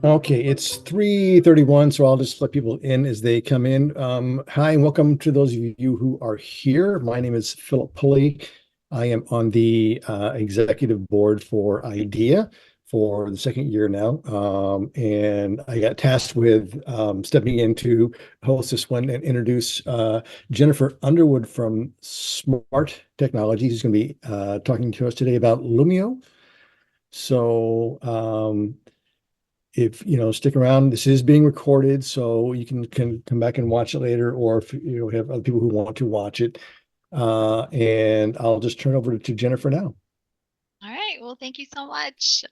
Okay, it's 3:31, so I'll just let people in as they come in. Hi, and welcome to those of you who are here. My name is Philip Pulley. I am on the executive board for IDEA for the second year now. And I got tasked with stepping in to host this one and introduce Jennifer Underwood from Smart Technologies, who's going to be talking to us today about Lumio. So, if stick around, this is being recorded, so you can come back and watch it later, or if have other people who want to watch it. And I'll just turn over to Jennifer now. All right. Well, thank you so much.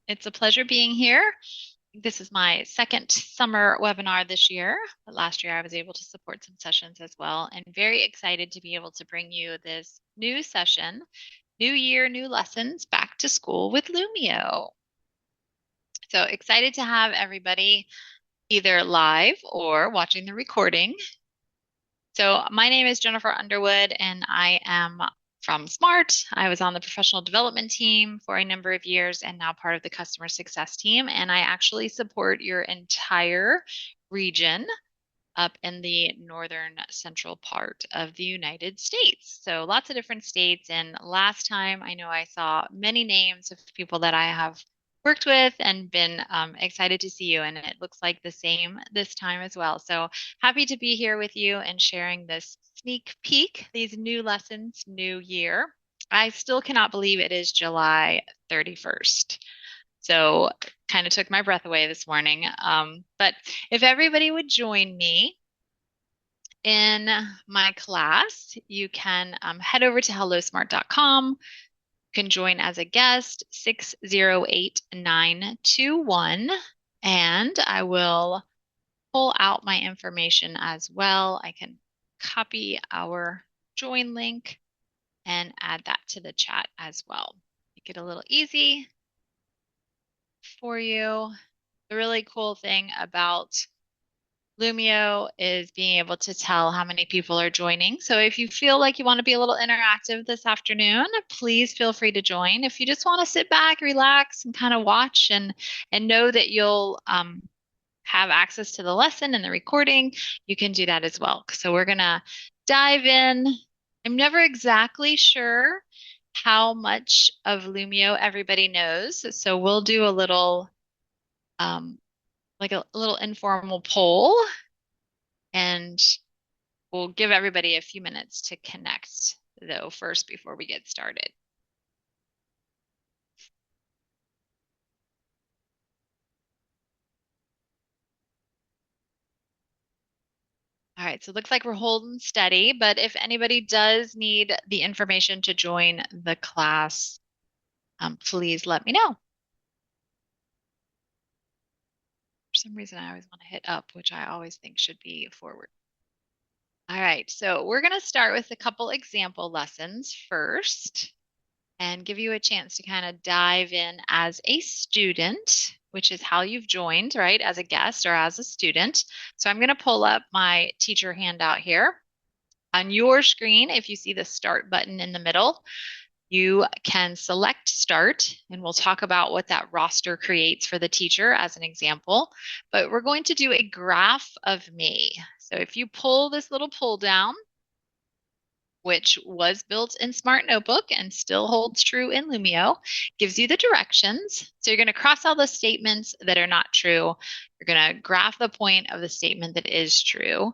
It's a pleasure being here. This is my second summer webinar this year, but last year I was able to support some sessions as well, and very excited to be able to bring you this new session, new year, new lessons, back to school with Lumio. So excited to have everybody either live or watching the recording. So my name is Jennifer Underwood, and I am from Smart. I was on the professional development team for a number of years and now part of the customer success team. And I actually support your entire region up in the northern central part of the United States. So lots of different states. And last time I know I saw many names of people that I have worked with and been excited to see you. And it looks like the same this time as well. So happy to be here with you and sharing this sneak peek, these new lessons, new year. I still cannot believe it is July 31st. So kind of took my breath away this morning. But if everybody would join me in my class, you can head over to hellosmart.com. You can join as a guest 608921, and I will pull out my information as well. I can copy our join link and add that to the chat as well. Make it a little easy for you. The really cool thing about Lumio is being able to tell how many people are joining. So if you feel like you want to be a little interactive this afternoon, please feel free to join. If you just want to sit back, relax, and kind of watch and know that you'll have access to the lesson and the recording, you can do that as well. So we're gonna dive in. I'm never exactly sure how much of Lumio everybody knows. So we'll do a little um, like a little informal poll, and we'll give everybody a few minutes to connect though first before we get started. All right, so it looks like we're holding steady, but if anybody does need the information to join the class, please let me know. For some reason, I always want to hit up, which I always think should be forward. All right, so we're going to start with a couple example lessons first and give you a chance to kind of dive in as a student, which is how you've joined, right? As a guest or as a student. So I'm going to pull up my teacher handout here. On your screen, if you see the start button in the middle, you can select start, and we'll talk about what that roster creates for the teacher as an example. But we're going to do a graph of me. So if you pull this little pull down, which was built in Smart Notebook and still holds true in Lumio, gives you the directions. So you're going to cross all the statements that are not true. You're going to graph the point of the statement that is true,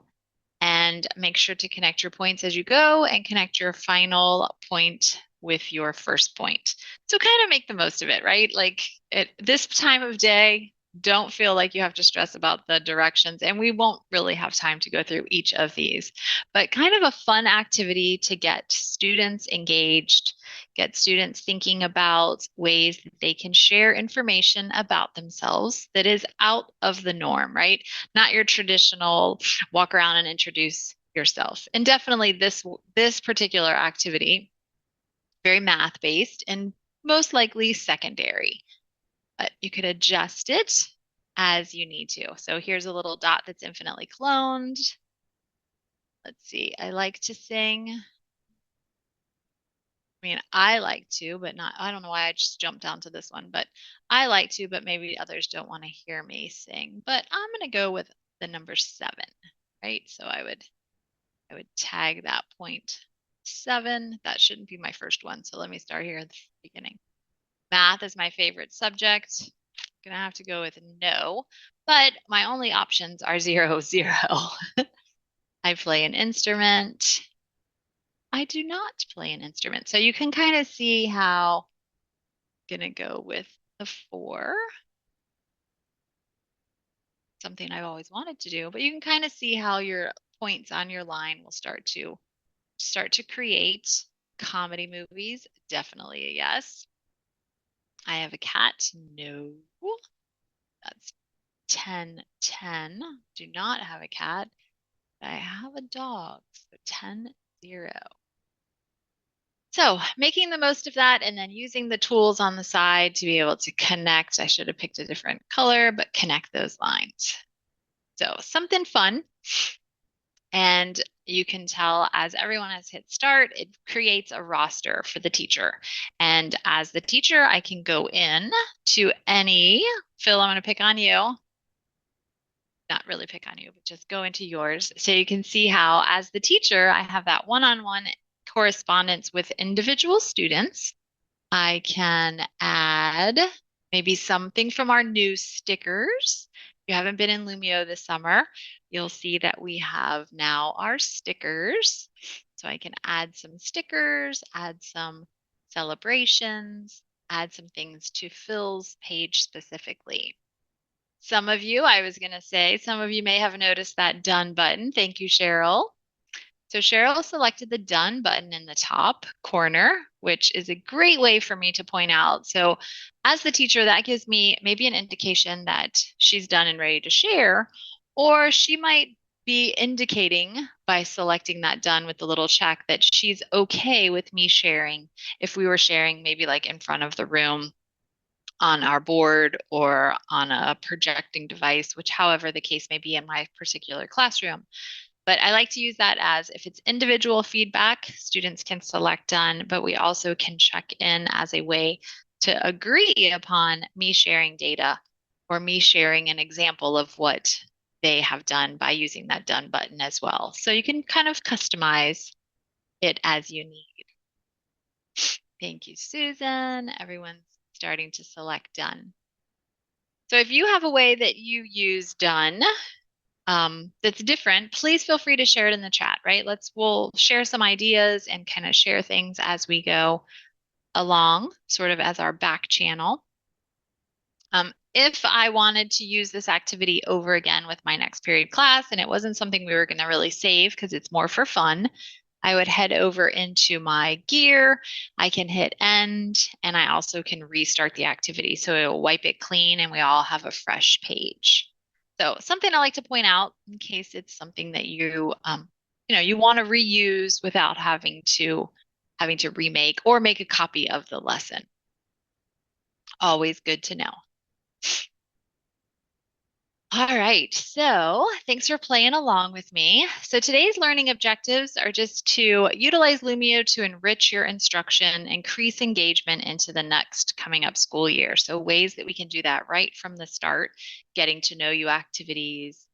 and make sure to connect your points as you go and connect your final point with your first point. So kind of make the most of it, right? Like at this time of day, don't feel like you have to stress about the directions, and we won't really have time to go through each of these, but kind of a fun activity to get students engaged, get students thinking about ways that they can share information about themselves that is out of the norm, right? Not your traditional walk around and introduce yourself. And definitely this particular activity, very math based and most likely secondary, but you could adjust it as you need to. So here's a little dot that's infinitely cloned. Let's see, I like to sing. mean, I like to, but not, I don't know why I just jumped down to this one, but I like to, but maybe others don't want to hear me sing. But I'm going to go with the number 7, right? So I would tag that point 7. That shouldn't be my first one. So let me start here at the beginning. Math is my favorite subject. Gonna have to go with no, but my only options are 0, 0. I play an instrument. I do not play an instrument. So you can kind of see how I'm gonna go with the 4, something I've always wanted to do, but you can kind of see how your points on your line will start to create. Comedy movies, definitely a yes. I have a cat. No. That's 10, 10. Do not have a cat. I have a dog. So 10, 0. So making the most of that and then using the tools on the side to be able to connect. I should have picked a different color, but connect those lines. So something fun. And you can tell as everyone has hit start, it creates a roster for the teacher. And as the teacher, I can go in to any, Phil, I'm going to pick on you. Not really pick on you, but just go into yours. So you can see how, as the teacher, I have that one-on-one correspondence with individual students. I can add maybe something from our new stickers. If you haven't been in Lumio this summer, you'll see that we have now our stickers. So I can add some stickers, add some celebrations, add some things to Phil's page specifically. Some of you, I was going to say, some of you may have noticed that done button. Thank you, Cheryl. So Cheryl selected the done button in the top corner, which is a great way for me to point out. So as the teacher, that gives me maybe an indication that she's done and ready to share, or she might be indicating by selecting that done with the little check that she's okay with me sharing if we were sharing maybe like in front of the room on our board or on a projecting device, which however the case may be in my particular classroom. But I like to use that as if it's individual feedback, students can select done, but we also can check in as a way to agree upon me sharing data or me sharing an example of what they have done by using that done button as well. So you can kind of customize it as you need. Thank you, Susan. Everyone's starting to select done. So if you have a way that you use done that's different, please feel free to share it in the chat, right? We'll share some ideas and kind of share things as we go along, sort of as our back channel. If I wanted to use this activity over again with my next period class and it wasn't something we were going to really save because it's more for fun, I would head over into my gear. I can hit end and I also can restart the activity. So it'll wipe it clean and we all have a fresh page. So something I like to point out in case it's something that you want to reuse without having to remake or make a copy of the lesson. Always good to know. All right, so thanks for playing along with me. So today's learning objectives are just to utilize Lumio to enrich your instruction, increase engagement into the next coming up school year. So ways that we can do that right from the start, getting to know you activities.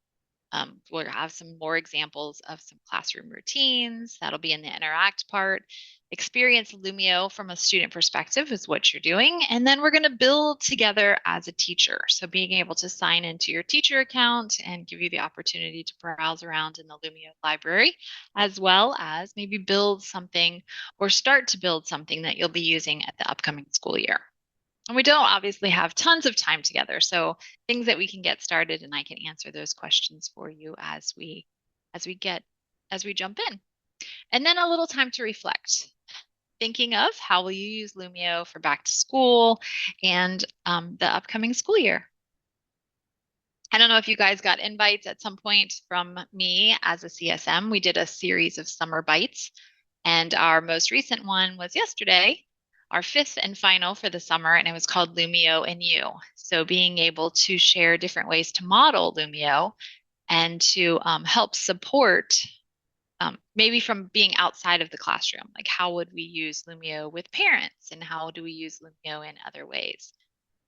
We'll have some more examples of some classroom routines. That'll be in the interact part. Experience Lumio from a student perspective is what you're doing. And then we're going to build together as a teacher. So being able to sign into your teacher account and give you the opportunity to browse around in the Lumio library, as well as maybe build something or start to build something that you'll be using at the upcoming school year. And we don't obviously have tons of time together, so things that we can get started and I can answer those questions for you as we jump in. And then a little time to reflect. Thinking of how will you use Lumio for back to school and the upcoming school year. I don't know if you guys got invites at some point from me as a CSM. We did a series of summer bites, and our most recent one was yesterday, our 5th and final for the summer, and it was called Lumio and You. So being able to share different ways to model Lumio and to help support maybe from being outside of the classroom, like how would we use Lumio with parents and how do we use Lumio in other ways?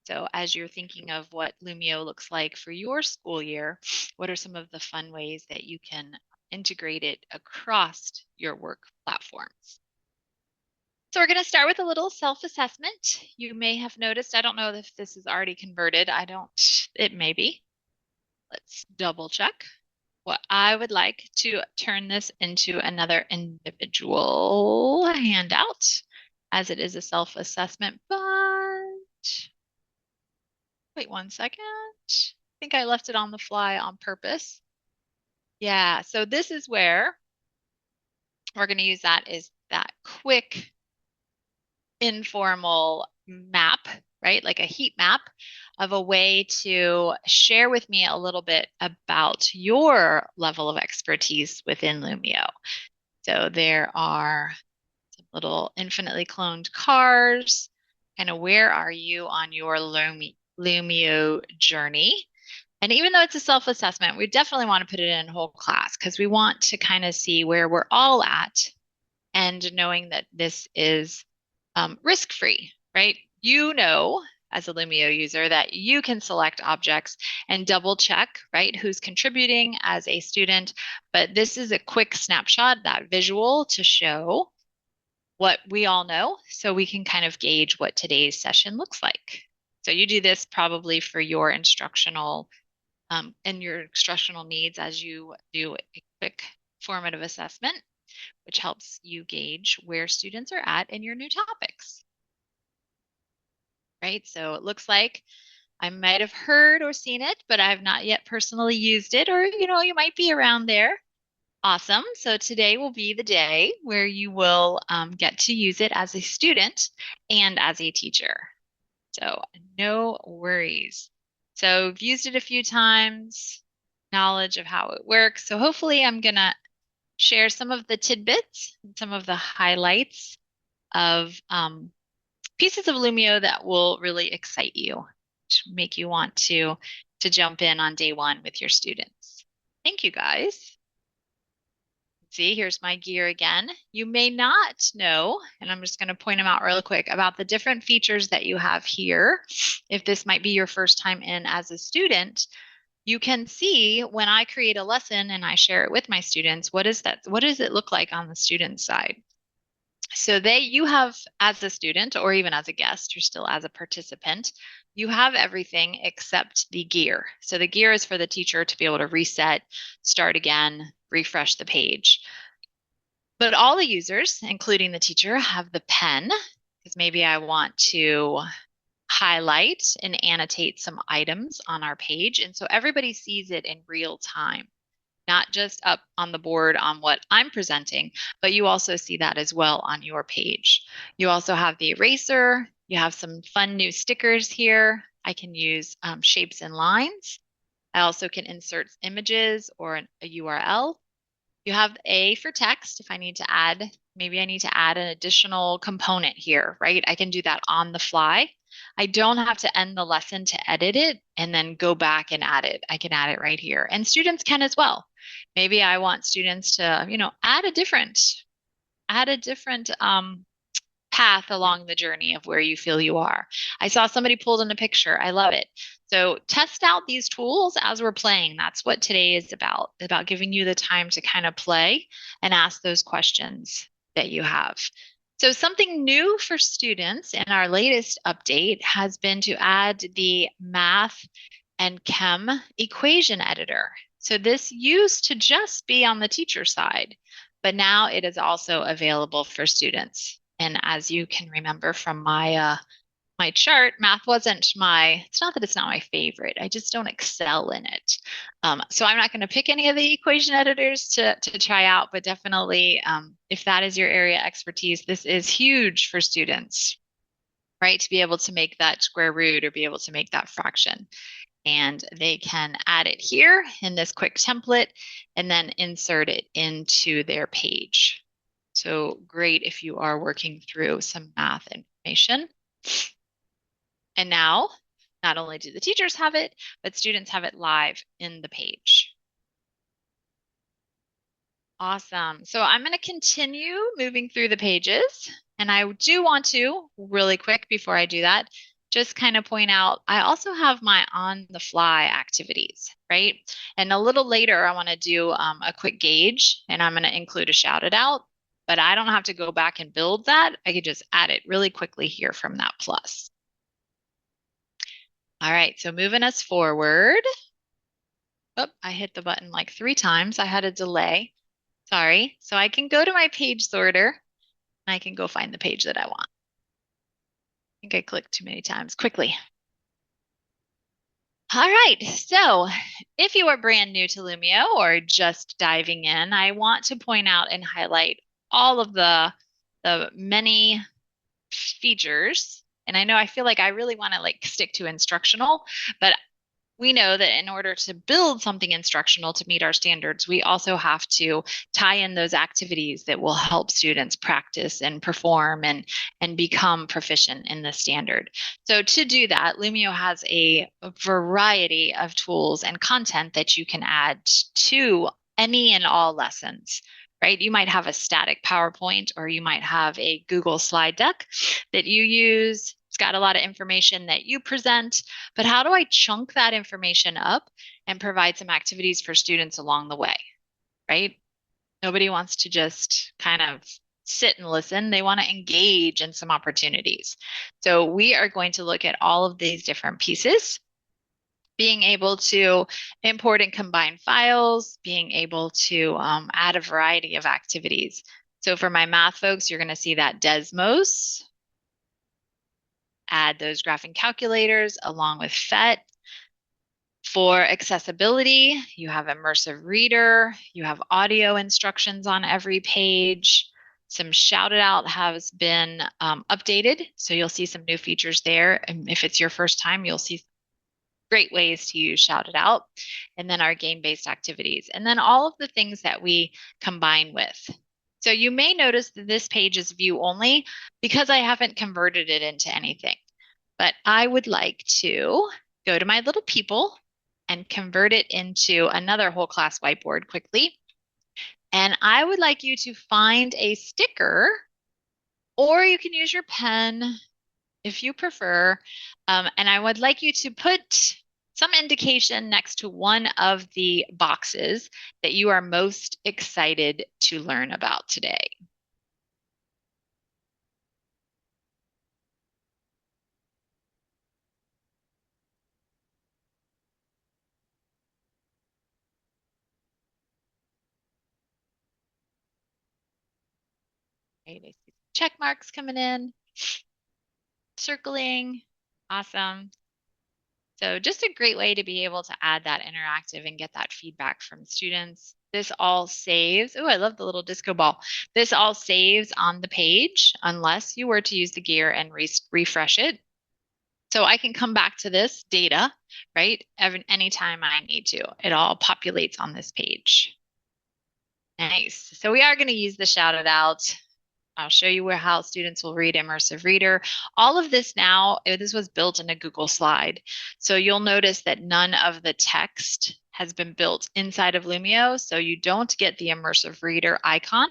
So as you're thinking of what Lumio looks like for your school year, what are some of the fun ways that you can integrate it across your work platforms? So we're going to start with a little self-assessment. You may have noticed, I don't know if this is already converted. It may be. Let's double check. What I would like to turn this into another individual handout as it is a self-assessment, but wait 1 second. I think I left it on the fly on purpose. Yeah, so this is where we're going to use that is that quick informal map, right? Like a heat map of a way to share with me a little bit about your level of expertise within Lumio. So there are some little infinitely cloned cars. Kind of where are you on your Lumio journey? And even though it's a self-assessment, we definitely want to put it in whole class because we want to kind of see where we're all at and knowing that this is risk-free, right? You know, as a Lumio user, that you can select objects and double check, right, who's contributing as a student. But this is a quick snapshot, that visual to show what we all know so we can kind of gauge what today's session looks like. So you do this probably for your instructional and your instructional needs as you do a quick formative assessment, which helps you gauge where students are at in your new topics. Right? So it looks like I might have heard or seen it, but I have not yet personally used it, or you might be around there. Awesome. So today will be the day where you will get to use it as a student and as a teacher. So no worries. So I've used it a few times, knowledge of how it works. So hopefully I'm going to share some of the tidbits, some of the highlights of pieces of Lumio that will really excite you, to make you want to jump in on day one with your students. Thank you, guys. See, here's my gear again. You may not know, and I'm just going to point them out real quick, about the different features that you have here. If this might be your first time in as a student, you can see when I create a lesson and I share it with my students, what is that? What does it look like on the student side? So you have as a student or even as a guest or still as a participant, you have everything except the gear. So the gear is for the teacher to be able to reset, start again, refresh the page. But all the users, including the teacher, have the pen because maybe I want to highlight and annotate some items on our page. And so everybody sees it in real time, not just up on the board on what I'm presenting, but you also see that as well on your page. You also have the eraser. You have some fun new stickers here. I can use shapes and lines. I also can insert images or a URL. You have A for text if I need to add, maybe I need to add an additional component here, right? I can do that on the fly. I don't have to end the lesson to edit it and then go back and add it. I can add it right here. And students can as well. Maybe I want students to, add a different path along the journey of where you feel you are. I saw somebody pulled in a picture. I love it. So test out these tools as we're playing. That's what today is about giving you the time to kind of play and ask those questions that you have. So something new for students in our latest update has been to add the math and chem equation editor. So this used to just be on the teacher side, but now it is also available for students. And as you can remember from my chart, math it's not that it's not my favorite. I just don't excel in it. So I'm not going to pick any of the equation editors to try out, but definitely if that is your area expertise, this is huge for students, right? To be able to make that square root or be able to make that fraction. And they can add it here in this quick template and then insert it into their page. So great if you are working through some math information. And now, not only do the teachers have it, but students have it live in the page. Awesome. So I'm going to continue moving through the pages. And I do want to, really quick before I do that, just kind of point out, I also have my on the fly activities, right? And a little later, I want to do a quick gauge and I'm going to include a shout it out, but I don't have to go back and build that. I could just add it really quickly here from that plus. All right, so moving us forward. Oh, I hit the button like 3 times. I had a delay. Sorry. So I can go to my page sorter and I can go find the page that I want. I think I clicked too many times quickly. All right. So if you are brand new to Lumio or just diving in, I want to point out and highlight all of the many features. And I know I feel like I really want to like stick to instructional, but we know that in order to build something instructional to meet our standards, we also have to tie in those activities that will help students practice and perform and become proficient in the standard. So to do that, Lumio has a variety of tools and content that you can add to any and all lessons. Right? You might have a static PowerPoint or you might have a Google slide deck that you use. It's got a lot of information that you present, but how do I chunk that information up and provide some activities for students along the way, right? Nobody wants to just kind of sit and listen. They want to engage in some opportunities. So we are going to look at all of these different pieces, being able to import and combine files, being able to add a variety of activities. So for my math folks, you're going to see that Desmos, add those graphing calculators along with PhET. For accessibility, you have immersive reader, you have audio instructions on every page. Some shout it out has been updated, so you'll see some new features there. And if it's your first time, you'll see great ways to use shout it out. And then our game-based activities, and then all of the things that we combine with. So you may notice that this page is view only because I haven't converted it into anything. But I would like to go to my little people and convert it into another whole class whiteboard quickly. And I would like you to find a sticker, or you can use your pen if you prefer. And I would like you to put some indication next to one of the boxes that you are most excited to learn about today. Right, I see check marks coming in, circling. Awesome. So just a great way to be able to add that interactive and get that feedback from students. This all saves. Oh, I love the little disco ball. This all saves on the page unless you were to use the gear and refresh it. So I can come back to this data, right? Anytime I need to. It all populates on this page. Nice. So we are going to use the shout it out. I'll show you how students will read immersive reader. All of this now, this was built in a Google slide. So you'll notice that none of the text has been built inside of Lumio, so you don't get the immersive reader icon.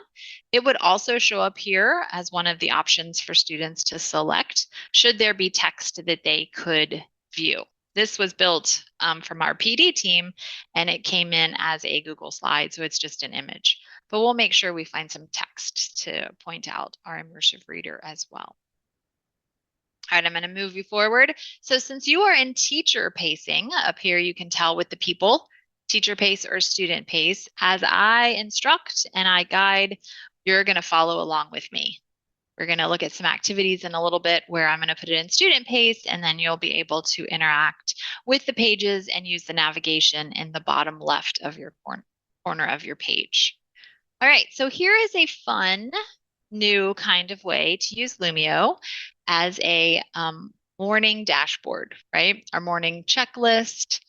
It would also show up here as one of the options for students to select should there be text that they could view. This was built from our PD team and it came in as a Google slide, so it's just an image. But we'll make sure we find some text to point out our immersive reader as well. All right, I'm going to move you forward. So since you are in teacher pacing, up here you can tell with the people, teacher pace or student pace. As I instruct and I guide, you're going to follow along with me. We're going to look at some activities in a little bit where I'm going to put it in student pace, and then you'll be able to interact with the pages and use the navigation in the bottom left of your corner of your page. All right, so here is a fun new kind of way to use Lumio as a morning dashboard, right? Our morning checklist.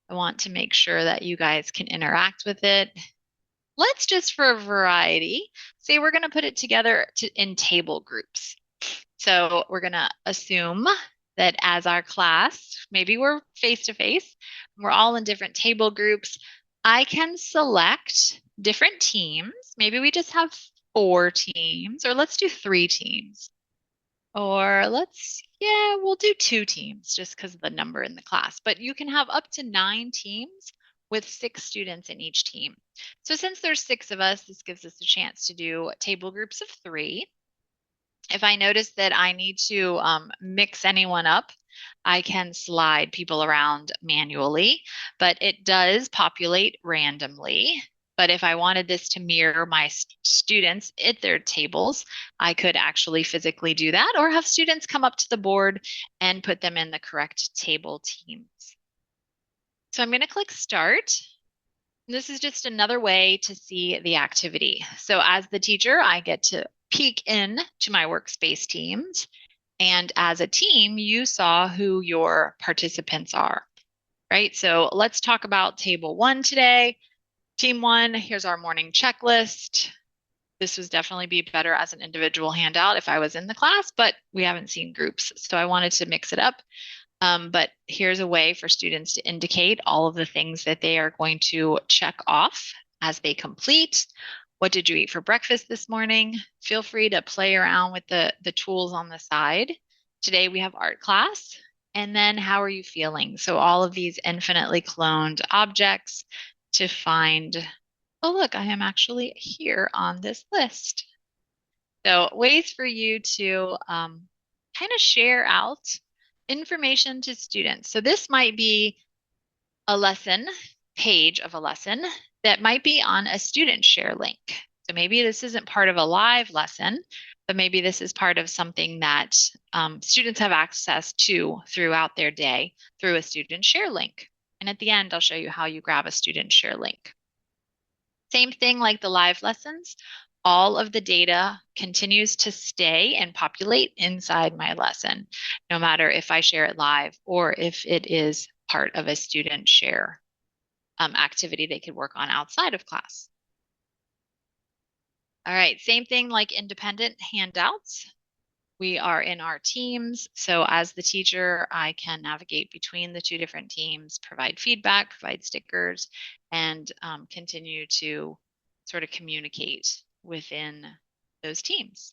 I want to make sure that you guys can interact with it. Let's just, for a variety, say we're going to put it together in table groups. So we're going to assume that as our class, maybe we're face to face, we're all in different table groups. I can select different teams. Maybe we just have 4 teams, or let's do 3 teams. Or yeah, we'll do 2 teams just because of the number in the class. But you can have up to 9 teams with 6 students in each team. So since there's 6 of us, this gives us a chance to do table groups of 3. If I notice that I need to mix anyone up, I can slide people around manually, but it does populate randomly. But if I wanted this to mirror my students at their tables, I could actually physically do that or have students come up to the board and put them in the correct table teams. So I'm going to click Start. This is just another way to see the activity. So as the teacher, I get to peek in to my workspace teams. And as a team, you saw who your participants are, right? So let's talk about table 1 today. Team 1, here's our morning checklist. This would definitely be better as an individual handout if I was in the class, but we haven't seen groups. So I wanted to mix it up. But here's a way for students to indicate all of the things that they are going to check off as they complete. What did you eat for breakfast this morning? Feel free to play around with the tools on the side. Today we have art class. And then how are you feeling? So all of these infinitely cloned objects to find, oh, look, I am actually here on this list. So ways for you to kind of share out information to students. So this might be a lesson, page of a lesson that might be on a student share link. So maybe this isn't part of a live lesson, but maybe this is part of something that students have access to throughout their day through a student share link. And at the end, I'll show you how you grab a student share link. Same thing like the live lessons. All of the data continues to stay and populate inside my lesson, no matter if I share it live or if it is part of a student share activity they could work on outside of class. All right, same thing like independent handouts. We are in our teams. So as the teacher, I can navigate between the 2 different teams, provide feedback, provide stickers, and continue to sort of communicate within those teams.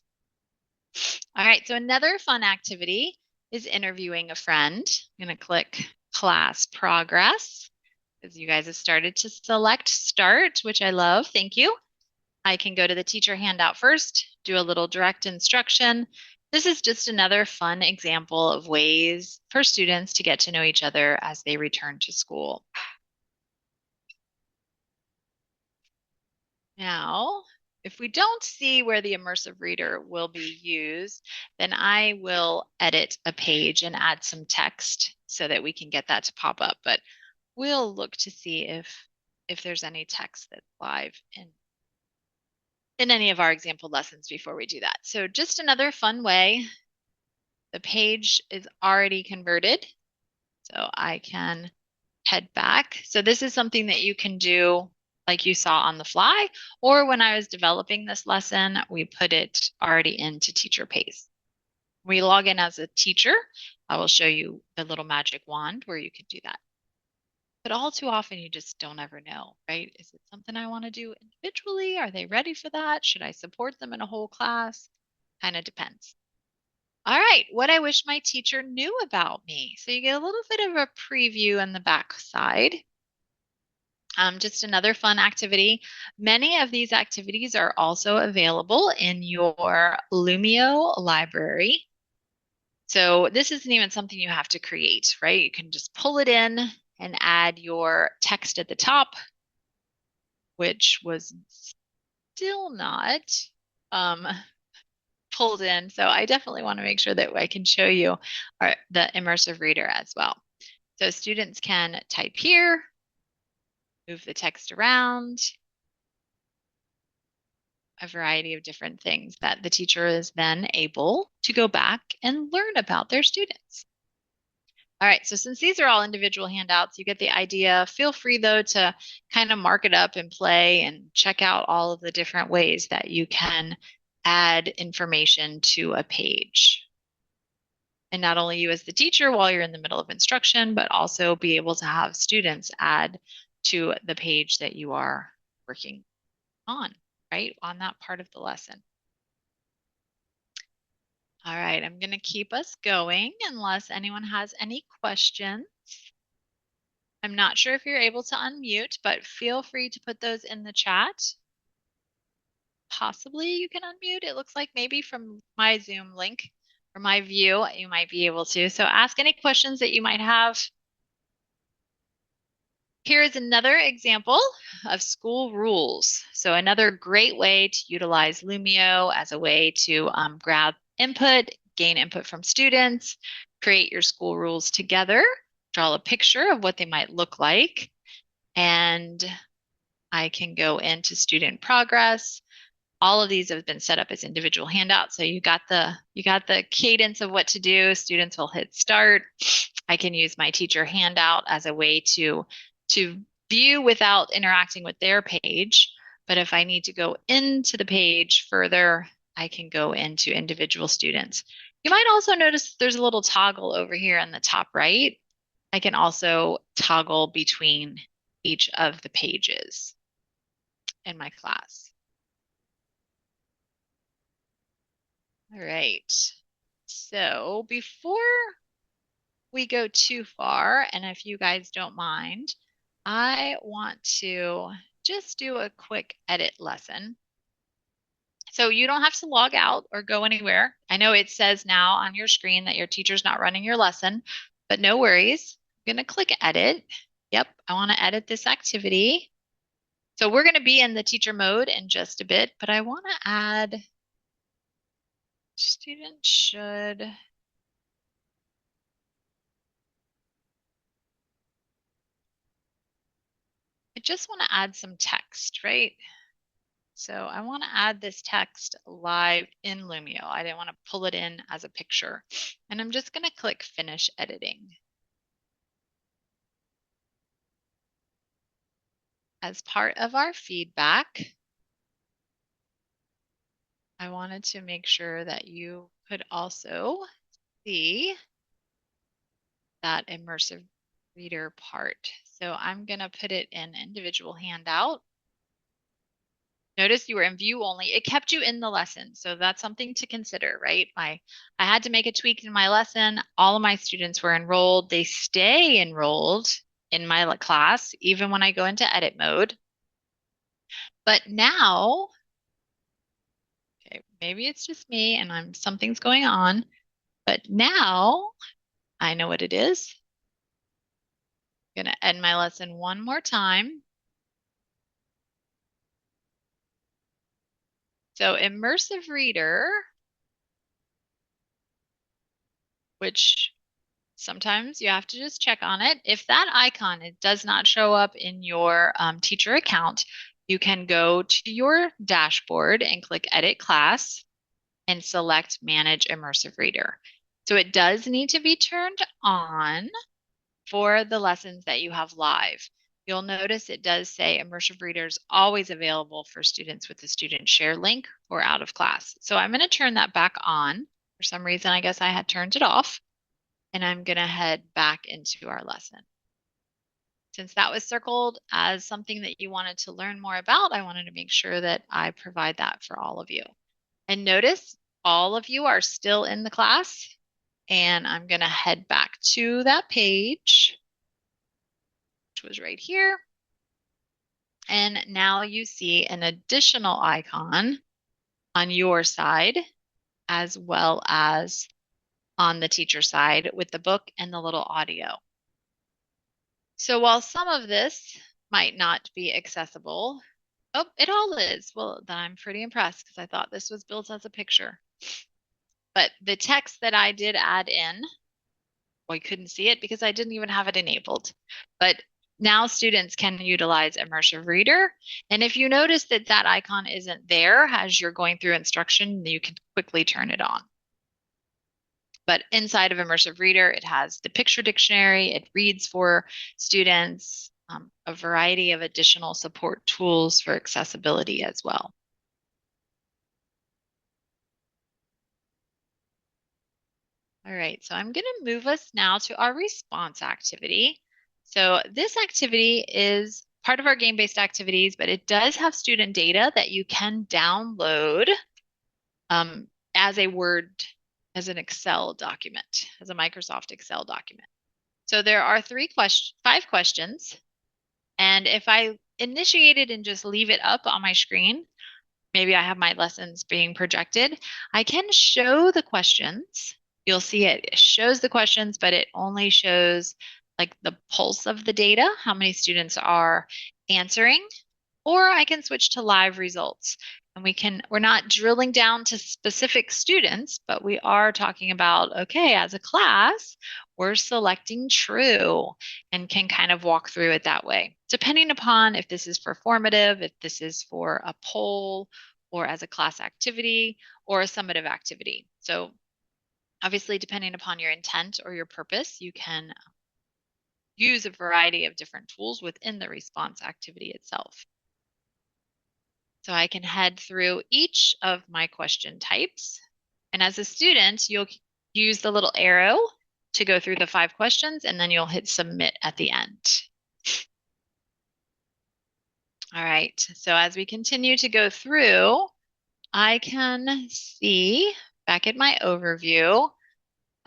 All right, so another fun activity is interviewing a friend. I'm going to click class progress because you guys have started to select start, which I love. Thank you. I can go to the teacher handout first, do a little direct instruction. This is just another fun example of ways for students to get to know each other as they return to school. Now, if we don't see where the immersive reader will be used, then I will edit a page and add some text so that we can get that to pop up. But we'll look to see if there's any text that's live in any of our example lessons before we do that. So just another fun way. The page is already converted, so I can head back. So this is something that you can do like you saw on the fly, or when I was developing this lesson, we put it already into Teacher Pace. We log in as a teacher. I will show you the little magic wand where you can do that. But all too often, you just don't ever know, right? Is it something I want to do individually? Are they ready for that? Should I support them in a whole class? Kind of depends. All right, what I wish my teacher knew about me. So you get a little bit of a preview on the back side. Just another fun activity. Many of these activities are also available in your Lumio library. So this isn't even something you have to create, right? You can just pull it in and add your text at the top, which was still not pulled in. So I definitely want to make sure that I can show you the immersive reader as well. So students can type here, move the text around, a variety of different things that the teacher is then able to go back and learn about their students. All right, so since these are all individual handouts, you get the idea. Feel free though to kind of mark it up and play and check out all of the different ways that you can add information to a page. And not only you as the teacher while you're in the middle of instruction, but also be able to have students add to the page that you are working on, right? On that part of the lesson. All right, I'm going to keep us going unless anyone has any questions. I'm not sure if you're able to unmute, but feel free to put those in the chat. Possibly you can unmute. It looks like maybe from my Zoom link or my view, you might be able to. So ask any questions that you might have. Here is another example of school rules. So another great way to utilize Lumio as a way to grab input, gain input from students, create your school rules together, draw a picture of what they might look like, and I can go into student progress. All of these have been set up as individual handouts. So you got the cadence of what to do. Students will hit start. I can use my teacher handout as a way to view without interacting with their page. But if I need to go into the page further, I can go into individual students. You might also notice there's a little toggle over here in the top right. I can also toggle between each of the pages in my class. All right. So before we go too far, and if you guys don't mind, I want to just do a quick edit lesson. So you don't have to log out or go anywhere. I know it says now on your screen that your teacher's not running your lesson, but no worries. I'm going to click edit. Yep, I want to edit this activity. So we're going to be in the teacher mode in just a bit, but I want to add student should. I just want to add some text, right? So I want to add this text live in Lumio. I didn't want to pull it in as a picture. And I'm just going to click finish editing. As part of our feedback, I wanted to make sure that you could also see that immersive reader part. So I'm going to put it in individual handout. Notice you were in view only. It kept you in the lesson. So that's something to consider, right? I had to make a tweak in my lesson. All of my students were enrolled. They stay enrolled in my class, even when I go into edit mode. But now, okay, maybe it's just me and something's going on, but now I know what it is. I'm going to end my lesson one more time. So immersive reader, which sometimes you have to just check on it. If that icon it does not show up in your teacher account, you can go to your dashboard and click Edit Class and select Manage Immersive Reader. So it does need to be turned on for the lessons that you have live. You'll notice it does say Immersive Reader is always available for students with the student share link or out of class. So I'm going to turn that back on. For some reason, I guess I had turned it off. And I'm going to head back into our lesson. Since that was circled as something that you wanted to learn more about, I wanted to make sure that I provide that for all of you. And notice all of you are still in the class, and I'm going to head back to that page, which was right here. And now you see an additional icon on your side, as well as on the teacher side with the book and the little audio. So while some of this might not be accessible, oh, it all is. Well, then I'm pretty impressed because I thought this was built as a picture. But the text that I did add in, well, you couldn't see it because I didn't even have it enabled. But now students can utilize Immersive Reader. And if you notice that that icon isn't there as you're going through instruction, you can quickly turn it on. But inside of Immersive Reader, it has the picture dictionary. It reads for students, a variety of additional support tools for accessibility as well. All right, so I'm going to move us now to our response activity. So this activity is part of our game-based activities, but it does have student data that you can download as a Word, as an Excel document, as a Microsoft Excel document. So there are 5 questions. And if I initiate it and just leave it up on my screen, maybe I have my lessons being projected, I can show the questions. You'll see it shows the questions, but it only shows like the pulse of the data, how many students are answering, or I can switch to live results. And we're not drilling down to specific students, but we are talking about, okay, as a class, we're selecting true and can kind of walk through it that way, depending upon if this is performative, if this is for a poll, or as a class activity, or a summative activity. So obviously, depending upon your intent or your purpose, you can use a variety of different tools within the response activity itself. So I can head through each of my question types. And as a student, you'll use the little arrow to go through the 5 questions, and then you'll hit submit at the end. All right, so as we continue to go through, I can see back at my overview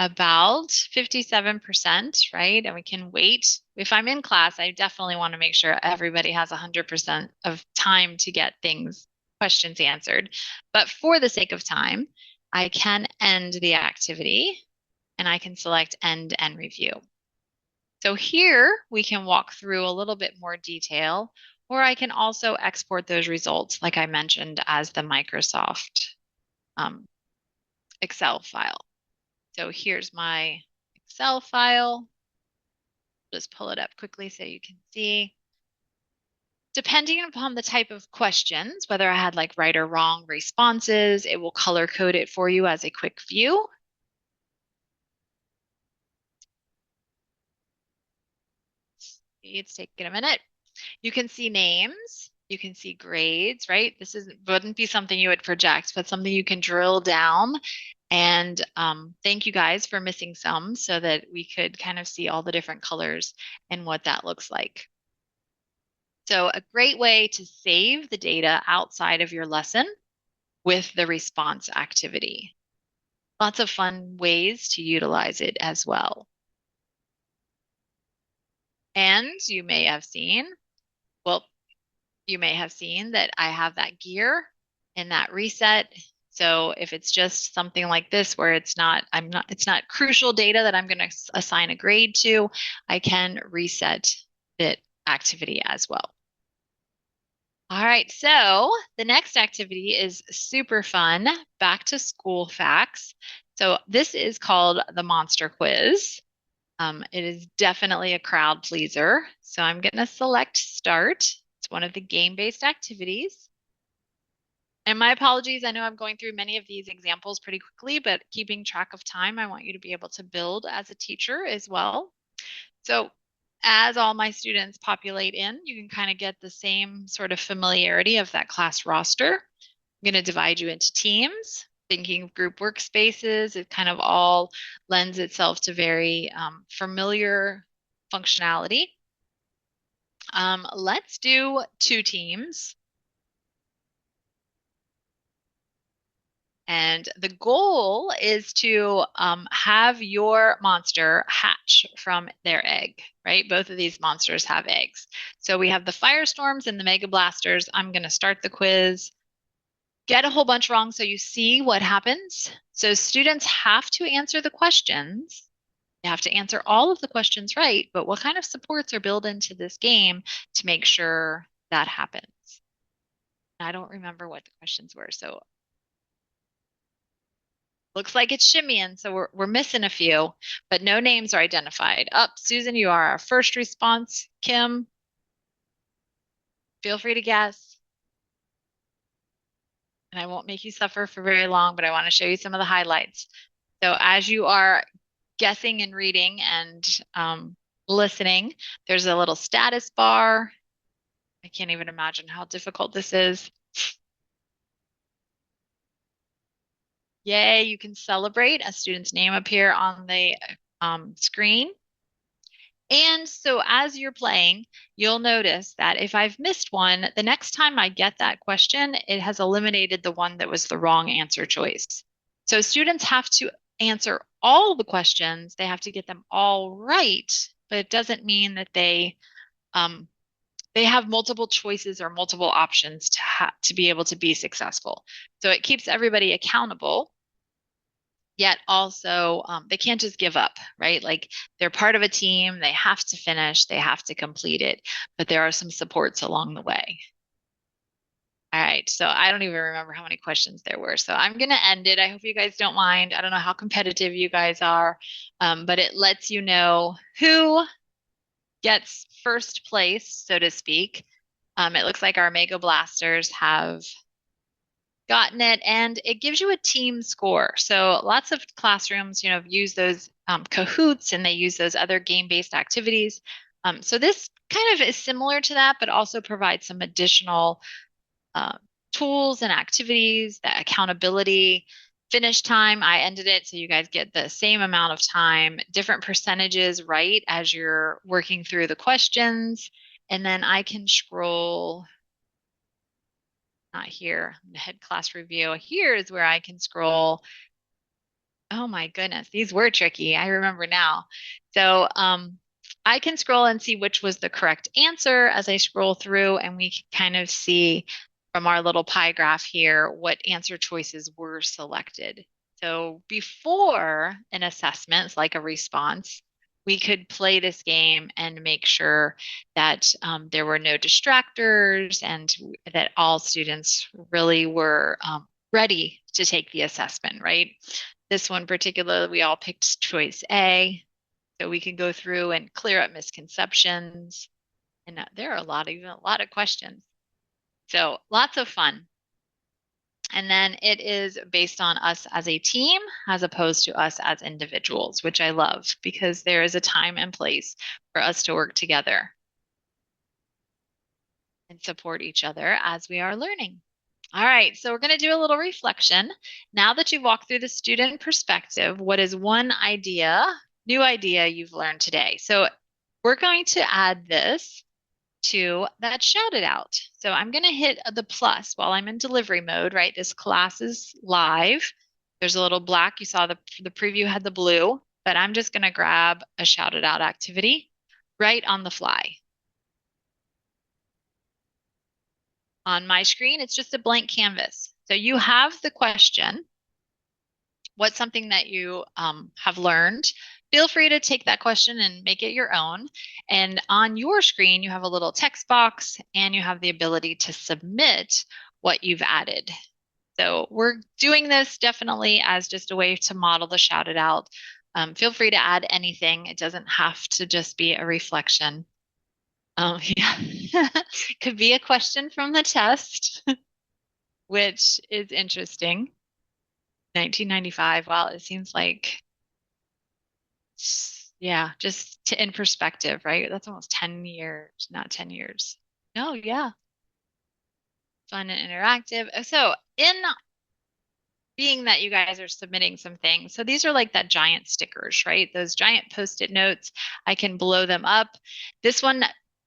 about 57%, right? And we can wait. If I'm in class, I definitely want to make sure everybody has 100% of time to get questions answered. But for the sake of time, I can end the activity and I can select end and review. So here we can walk through a little bit more detail, or I can also export those results, like I mentioned, as the Microsoft Excel file. So here's my Excel file. Just pull it up quickly so you can see. Depending upon the type of questions, whether I had like right or wrong responses, it will color code it for you as a quick view. It's taking a minute. You can see names, you can see grades, right? This wouldn't be something you would project, but something you can drill down. And thank you guys for missing some so that we could kind of see all the different colors and what that looks like. So a great way to save the data outside of your lesson with the response activity. Lots of fun ways to utilize it as well. And you may have seen, well, you may have seen that I have that gear in that reset. So if it's just something like this where it's not crucial data that I'm going to assign a grade to, I can reset the activity as well. All right, so the next activity is super fun, back to school facts. So this is called the Monster Quiz. It is definitely a crowd pleaser. So I'm going to select Start. It's one of the game-based activities. And my apologies, I know I'm going through many of these examples pretty quickly, but keeping track of time, I want you to be able to build as a teacher as well. So as all my students populate in, you can kind of get the same sort of familiarity of that class roster. I'm going to divide you into teams. Thinking of group workspaces, it kind of all lends itself to very familiar functionality. Let's do 2 teams. And the goal is to have your monster hatch from their egg, right? Both of these monsters have eggs. So we have the firestorms and the mega blasters. I'm going to start the quiz. Get a whole bunch wrong so you see what happens. So students have to answer the questions. You have to answer all of the questions right, but what kind of supports are built into this game to make sure that happens? I don't remember what the questions were, so looks like it's shimmying, so we're missing a few, but no names are identified. Susan, you are our first response. Kim, feel free to guess. And I won't make you suffer for very long, but I want to show you some of the highlights. So as you are guessing and reading and listening, there's a little status bar. I can't even imagine how difficult this is. Yay, you can celebrate a student's name appear on the screen. And so as you're playing, you'll notice that if I've missed one, the next time I get that question, it has eliminated the one that was the wrong answer choice. So students have to answer all the questions. They have to get them all right, but it doesn't mean that they have multiple choices or multiple options to be able to be successful. So it keeps everybody accountable, yet also they can't just give up, right? Like they're part of a team, they have to finish, they have to complete it, but there are some supports along the way. All right, so I don't even remember how many questions there were. So I'm going to end it. I hope you guys don't mind. I don't know how competitive you guys are, but it lets you know who gets first place, so to speak. It looks like our Mega Blasters have gotten it, and it gives you a team score. So lots of classrooms, use those Kahoots, and they use those other game-based activities. So this kind of is similar to that, but also provides some additional uh, tools and activities, that accountability. Finish time, I ended it so you guys get the same amount of time, different percentages, right, as you're working through the questions. And then I can scroll, not here, head class review. Here is where I can scroll. Oh my goodness, these were tricky. I remember now. So I can scroll and see which was the correct answer as I scroll through, and we can kind of see from our little pie graph here what answer choices were selected. So before an assessment, like a response, we could play this game and make sure that there were no distractors and that all students really were ready to take the assessment, right? This one particularly, we all picked choice A. So we can go through and clear up misconceptions. And there are even a lot of questions. So lots of fun. And then it is based on us as a team as opposed to us as individuals, which I love because there is a time and place for us to work together and support each other as we are learning. All right, so we're going to do a little reflection. Now that you've walked through the student perspective, what is one new idea you've learned today? So we're going to add this to that shout it out. So I'm going to hit the plus while I'm in delivery mode, right? This class is live. There's a little black. You saw the preview had the blue, but I'm just going to grab a shout it out activity right on the fly. On my screen, it's just a blank canvas. So you have the question. What's something that you have learned? Feel free to take that question and make it your own. And on your screen, you have a little text box and you have the ability to submit what you've added. So we're doing this definitely as just a way to model the shout it out. Feel free to add anything. It doesn't have to just be a reflection. Yeah, could be a question from the test, which is interesting. 1995. Wow, it seems like, yeah, just in perspective, right? That's almost 10 years, not 10 years. No, yeah, fun and interactive. So, in being that you guys are submitting some things, so these are like that giant stickers, right? Those giant post-it notes, I can blow them up. This one,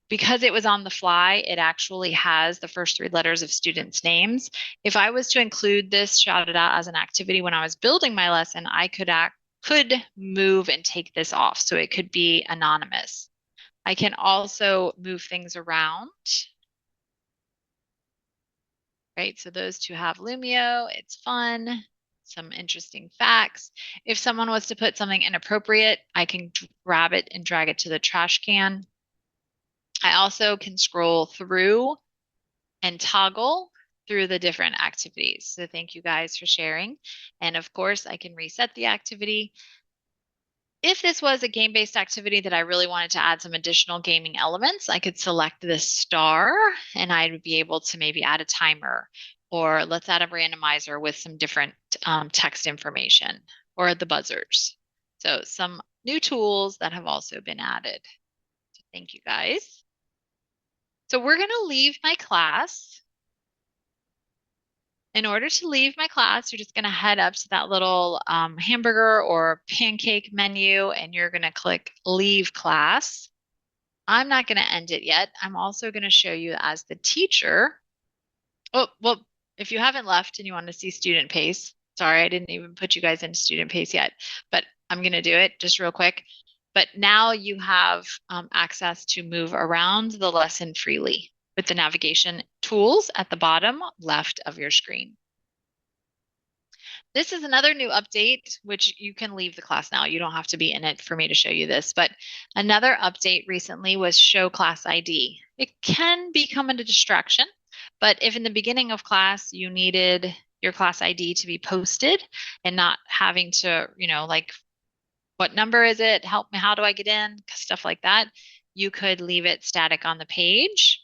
because it was on the fly, it actually has the first three letters of students' names. If I was to include this, shout it out as an activity when I was building my lesson, I could move and take this off. So it could be anonymous. I can also move things around, right? So those two have Lumio. It's fun. Some interesting facts. If someone was to put something inappropriate, I can grab it and drag it to the trash can. I also can scroll through and toggle through the different activities. So thank you guys for sharing. And of course, I can reset the activity. If this was a game-based activity that I really wanted to add some additional gaming elements, I could select this star and I would be able to maybe add a timer, or let's add a randomizer with some different text information, or the buzzers. So some new tools that have also been added. So thank you guys. So we're going to leave my class. In order to leave my class, you're just going to head up to that little hamburger or pancake menu, and you're going to click Leave Class. I'm not going to end it yet. I'm also going to show you as the teacher. Oh, well, if you haven't left and you want to see student pace, sorry, I didn't even put you guys into student pace yet, but I'm going to do it just real quick. But now you have access to move around the lesson freely with the navigation tools at the bottom left of your screen. This is another new update, which you can leave the class now. You don't have to be in it for me to show you this, but another update recently was show class ID. It can become a distraction, but if in the beginning of class you needed your class ID to be posted and not having to, like, what number is it? Help me, how do I get in? Stuff like that. You could leave it static on the page.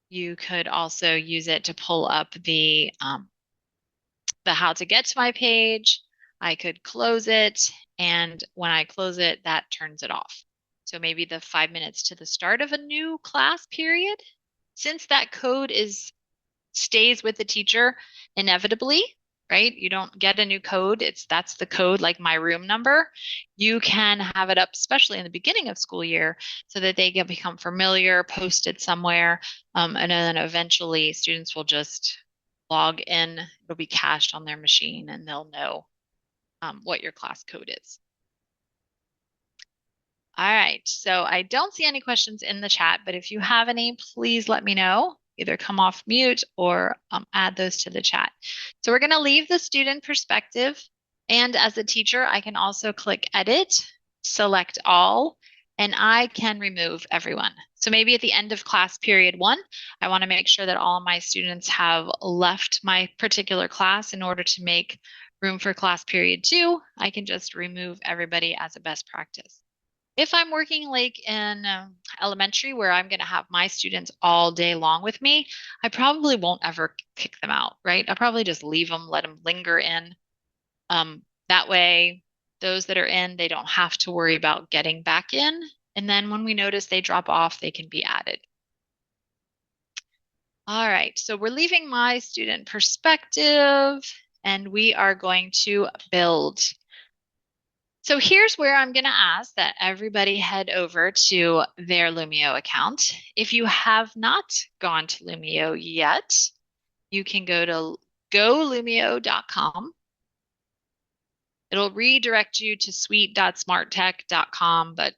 You could also use it to pull up the how to get to my page. I could close it. And when I close it, that turns it off. So maybe the 5 minutes to the start of a new class period, since that code stays with the teacher inevitably, right? You don't get a new code. That's the code, like my room number. You can have it up, especially in the beginning of school year, so that they get become familiar, posted somewhere, and then eventually students will just log in. It'll be cached on their machine, and they'll know what your class code is. All right, so I don't see any questions in the chat, but if you have any, please let me know. Either come off mute or add those to the chat. So we're going to leave the student perspective. And as a teacher, I can also click edit, select all, and I can remove everyone. So maybe at the end of class period 1, I want to make sure that all of my students have left my particular class in order to make room for class period 2. I can just remove everybody as a best practice. If I'm working like in elementary where I'm going to have my students all day long with me, I probably won't ever kick them out, right? I'll probably just leave them, let them linger in. That way, those that are in, they don't have to worry about getting back in. And then when we notice they drop off, they can be added. All right, so we're leaving my student perspective and we are going to build. So here's where I'm going to ask that everybody head over to their Lumio account. If you have not gone to Lumio yet, you can go to golumio.com. It'll redirect you to suite.smarttech.com, but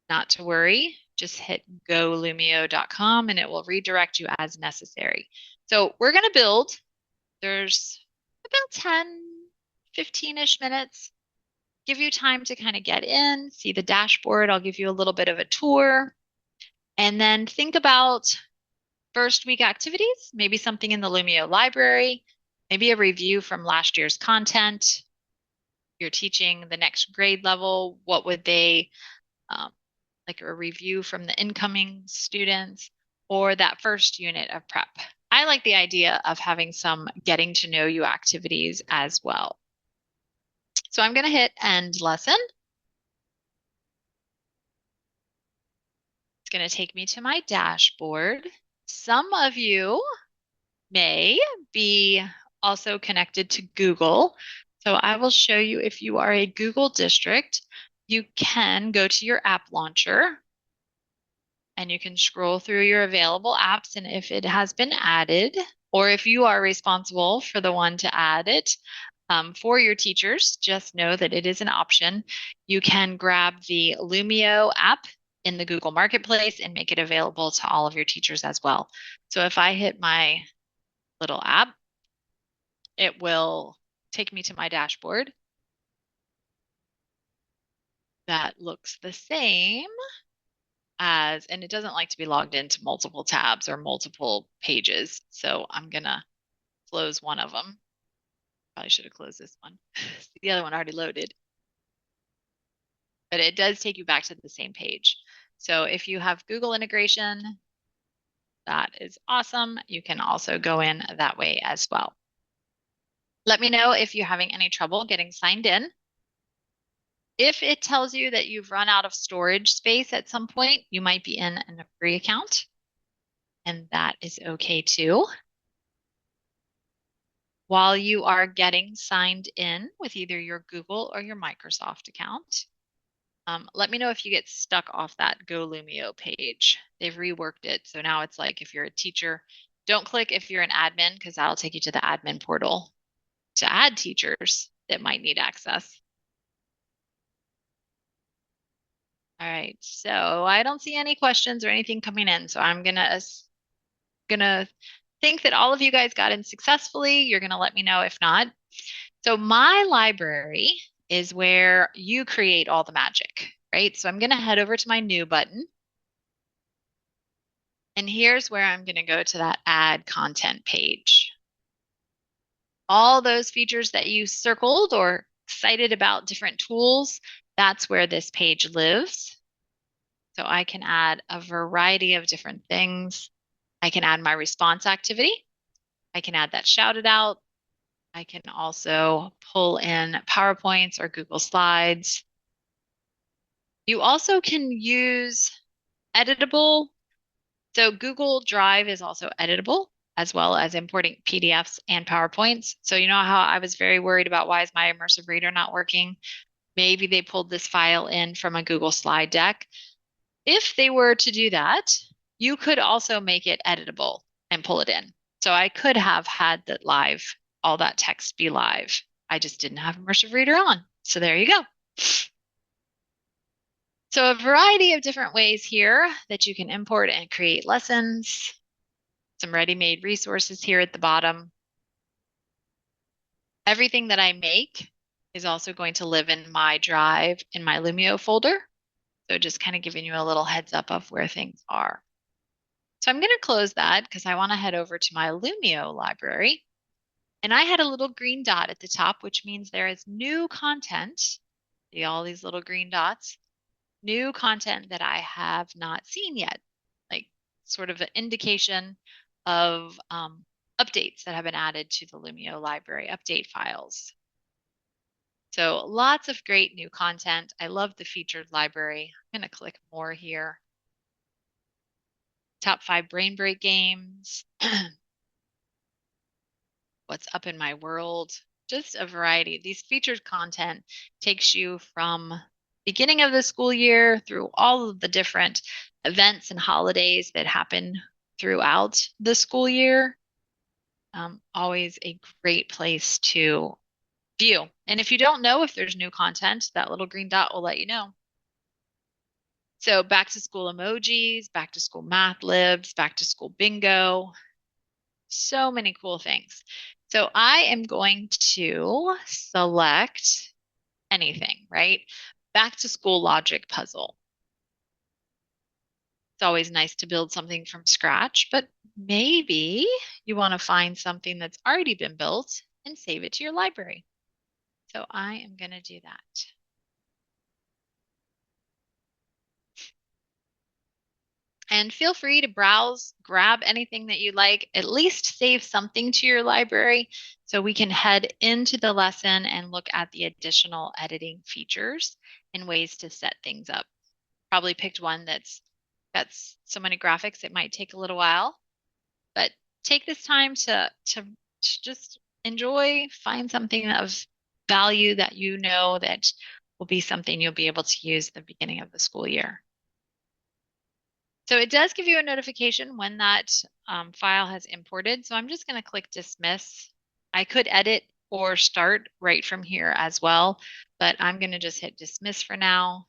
not to worry. Just hit golumio.com and it will redirect you as necessary. So we're going to build. There's about 10, 15-ish minutes. Give you time to kind of get in, see the dashboard. I'll give you a little bit of a tour. And then think about first week activities, maybe something in the Lumio library, maybe a review from last year's content. You're teaching the next grade level. What would they, like a review from the incoming students or that first unit of prep? I like the idea of having some getting to know you activities as well. So I'm going to hit end lesson. It's going to take me to my dashboard. Some of you may be also connected to Google. So I will show you if you are a Google district, you can go to your app launcher and you can scroll through your available apps. And if it has been added, or if you are responsible for the one to add it for your teachers, just know that it is an option. You can grab the Lumio app in the Google Marketplace and make it available to all of your teachers as well. So if I hit my little app, it will take me to my dashboard. That looks the same as, and it doesn't like to be logged into multiple tabs or multiple pages. So I'm gonna close one of them. Probably should have closed this one. The other one already loaded. But it does take you back to the same page. So if you have Google integration, that is awesome. You can also go in that way as well. Let me know if you're having any trouble getting signed in. If it tells you that you've run out of storage space at some point, you might be in a free account, and that is okay too. While you are getting signed in with either your Google or your Microsoft account, Let me know if you get stuck off that Go Lumio page. They've reworked it. So now it's like if you're a teacher, don't click if you're an admin because that'll take you to the admin portal to add teachers that might need access. All right, so I don't see any questions or anything coming in. So I'm gonna think that all of you guys got in successfully. You're gonna let me know if not. So my library is where you create all the magic, right? So I'm gonna head over to my new button. And here's where I'm gonna go to that add content page. All those features that you circled or excited about different tools, that's where this page lives. So I can add a variety of different things. I can add my response activity. I can add that shouted out. I can also pull in PowerPoints or Google Slides. You also can use editable. So Google Drive is also editable as well as importing PDFs and PowerPoints. So you know how I was very worried about why is my immersive reader not working? Maybe they pulled this file in from a Google slide deck. If they were to do that, you could also make it editable and pull it in. So I could have had that live, all that text be live. I just didn't have immersive reader on. So there you go. So a variety of different ways here that you can import and create lessons. Some ready-made resources here at the bottom. Everything that I make is also going to live in my drive in my Lumio folder. So just kind of giving you a little heads up of where things are. So I'm going to close that because I want to head over to my Lumio library. And I had a little green dot at the top, which means there is new content. See all these little green dots? New content that I have not seen yet, like sort of an indication of updates that have been added to the Lumio library, update files. So lots of great new content. I love the featured library. I'm going to click more here. Top 5 brain break games. What's up in my world? Just a variety. These featured content takes you from beginning of the school year through all of the different events and holidays that happen throughout the school year. Always a great place to view. And if you don't know if there's new content, that little green dot will let you know. So back to school emojis, back to school math libs, back to school bingo. So many cool things. So I am going to select anything, right? Back to school logic puzzle. It's always nice to build something from scratch, but maybe you want to find something that's already been built and save it to your library. So I am going to do that. And feel free to browse, grab anything that you like, at least save something to your library so we can head into the lesson and look at the additional editing features and ways to set things up. Probably picked one that's got so many graphics, it might take a little while, but take this time to just enjoy, find something of value that you know that will be something you'll be able to use at the beginning of the school year. So it does give you a notification when that file has imported. So I'm just going to click dismiss. I could edit or start right from here as well, but I'm going to just hit dismiss for now.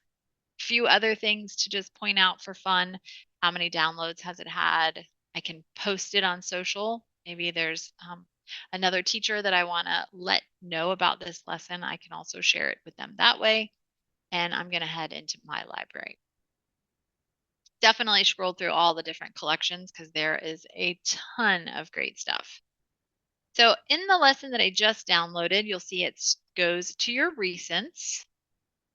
A few other things to just point out for fun. How many downloads has it had? I can post it on social. Maybe there's another teacher that I want to let know about this lesson. I can also share it with them that way. And I'm going to head into my library. Definitely scroll through all the different collections because there is a ton of great stuff. So in the lesson that I just downloaded, you'll see it goes to your recents.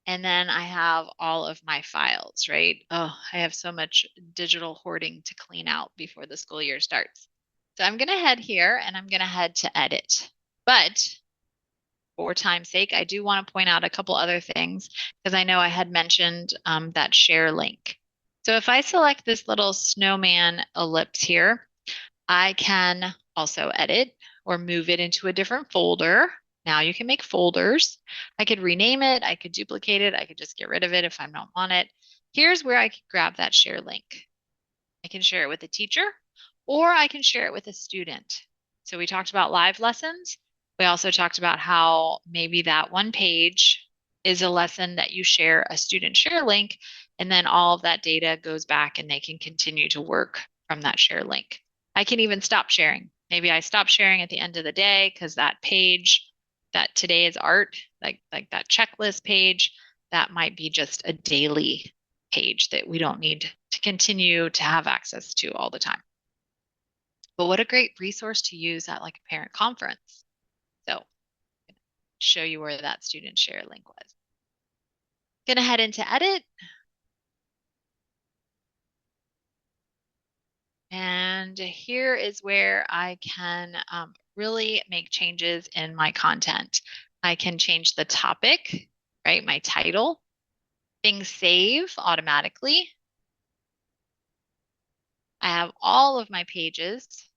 And then I have all of my files, right? Oh, I have so much digital hoarding to clean out before the school year starts. So I'm going to head here and I'm going to head to edit. But for time's sake, I do want to point out a couple other things because I know I had mentioned that share link. So if I select this little snowman ellipse here, I can also edit or move it into a different folder. Now you can make folders. I could rename it, I could duplicate it, I could just get rid of it if I don't want it. Here's where I could grab that share link. I can share it with a teacher or I can share it with a student. So we talked about live lessons. We also talked about how maybe that one page is a lesson that you share a student share link, and then all of that data goes back and they can continue to work from that share link. I can even stop sharing. Maybe I stop sharing at the end of the day because that page, that today is art, like that checklist page, that might be just a daily page that we don't need to continue to have access to all the time. But what a great resource to use at like a parent conference. So show you where that student share link was. Gonna head into edit. And here is where I can really make changes in my content. I can change the topic, right? My title. Things save automatically. I have all of my pages.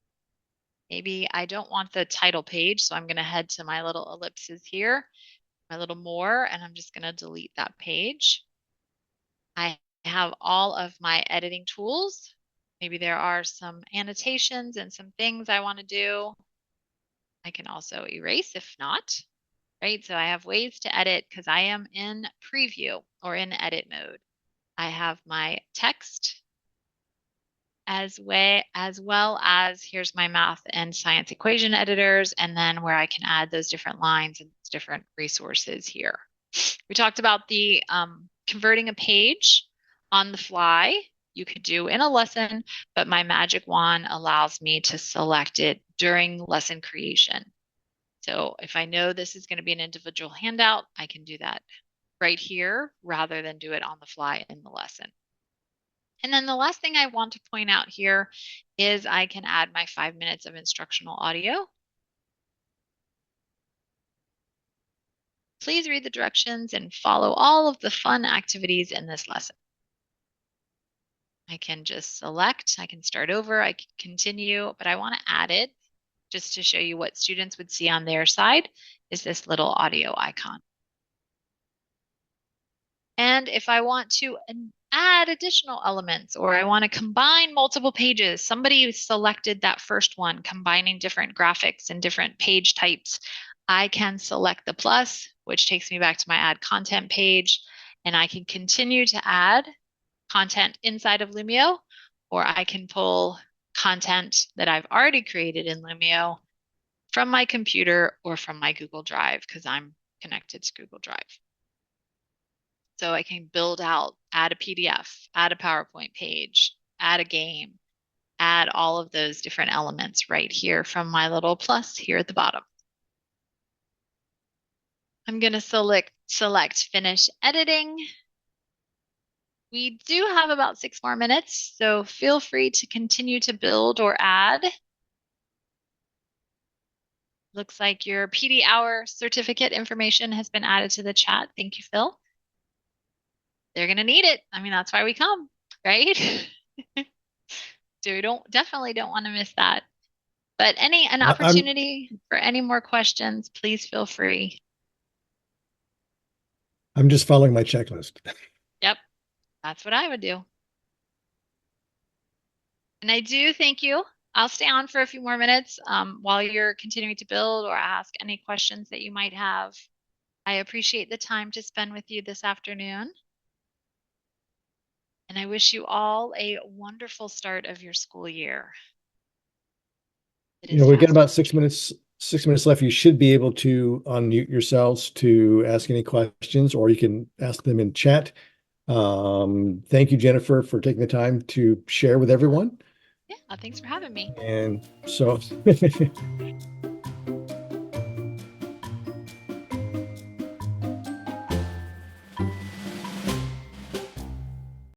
Maybe I don't want the title page, so I'm going to head to my little ellipses here, my little more, and I'm just going to delete that page. I have all of my editing tools. Maybe there are some annotations and some things I want to do. I can also erase if not, right? So I have ways to edit because I am in preview or in edit mode. I have my text as well as here's my math and science equation editors, and then where I can add those different lines and different resources here. We talked about the converting a page on the fly. You could do in a lesson, but my magic wand allows me to select it during lesson creation. So if I know this is going to be an individual handout, I can do that right here rather than do it on the fly in the lesson. And then the last thing I want to point out here is I can add my 5 minutes of instructional audio. Please read the directions and follow all of the fun activities in this lesson. I can just select, I can start over, I can continue, but I want to add it just to show you what students would see on their side is this little audio icon. And if I want to add additional elements or I want to combine multiple pages, somebody selected that first one, combining different graphics and different page types, I can select the plus, which takes me back to my add content page, and I can continue to add content inside of Lumio, or I can pull content that I've already created in Lumio from my computer or from my Google Drive because I'm connected to Google Drive. So I can build out, add a PDF, add a PowerPoint page, add a game, add all of those different elements right here from my little plus here at the bottom. I'm going to select finish editing. We do have about 6 more minutes, so feel free to continue to build or add. Looks like your PD hour certificate information has been added to the chat. Thank you, Phil. They're going to need it. I mean, that's why we come, right? So we definitely don't want to miss that. But an opportunity for any more questions, please feel free. I'm just following my checklist. Yep, that's what I would do. And I do thank you. I'll stay on for a few more minutes while you're continuing to build or ask any questions that you might have. I appreciate the time to spend with you this afternoon. And I wish you all a wonderful start of your school year. We've got about 6 minutes left. You should be able to unmute yourselves to ask any questions, or you can ask them in chat. Thank you, Jennifer, for taking the time to share with everyone. Yeah, thanks for having me. And so